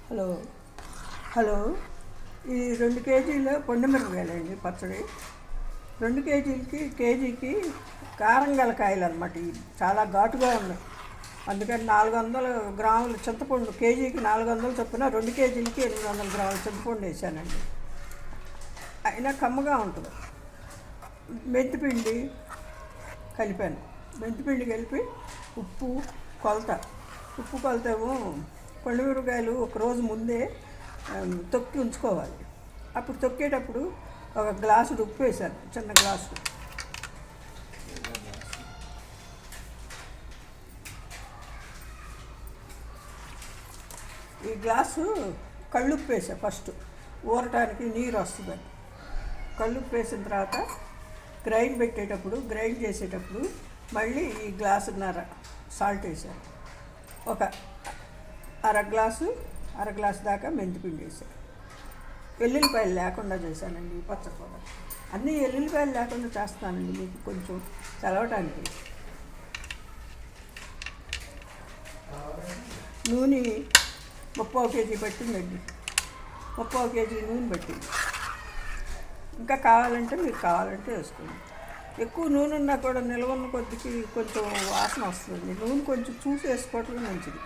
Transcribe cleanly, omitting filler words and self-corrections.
Hello hello ఈ 2 కేజీల పొండిమిరపకాయలండి పచ్చడి. 2 కేజీలకి కేజీకి కారం గల కాయలు అనమాట. ఇవి చాలా ఘాటుగా ఉన్నాయి. అందుకని 400 గ్రాములు చింతపండు, కేజీకి 400 చొప్పున 2 కేజీలకి 800 గ్రాముల చింతపండు వేసానండి. అయినా కమ్మగా ఉంటుంది. మెంతిపిండి కలిపాను. మెంతిపిండి కలిపి ఉప్పు కొలత ఉప్పు కొలత ఏమో పండుమిరపకాయలు ఒకరోజు ముందే తొక్కి ఉంచుకోవాలి. అప్పుడు తొక్కేటప్పుడు ఒక గ్లాసుడు ఉప్పు వేసాను, చిన్న గ్లాసు. ఈ గ్లాసు కళ్ళుప్పు వేసా ఫస్ట్, ఊరటానికి నీరు వస్తుందని. కళ్ళుప్పు వేసిన తర్వాత గ్రైండ్ చేసేటప్పుడు మళ్ళీ ఈ గ్లాసున్నర సాల్ట్ వేసాను. ఒక అర గ్లాసు దాకా మెంతిపిండి వేసాను. ఎల్లుల్లిపాయలు లేకుండా చేశానండి ఈ పచ్చకూర. అన్నీ ఎల్లుల్లిపాయలు లేకుండా చేస్తానండి మీకు కొంచెం తెలవటానికి. నూనె 30 కేజీ పట్టిందండి. 30 కేజీ నూనె పట్టింది. ఇంకా కావాలంటే వేసుకోండి. ఎక్కువ నూనె ఉన్నా కూడా నిల్వ ఉన్న కొద్దికి కొంచెం వాసన వస్తుంది. నూనె కొంచెం చూసి వేసుకోవటం మంచిది.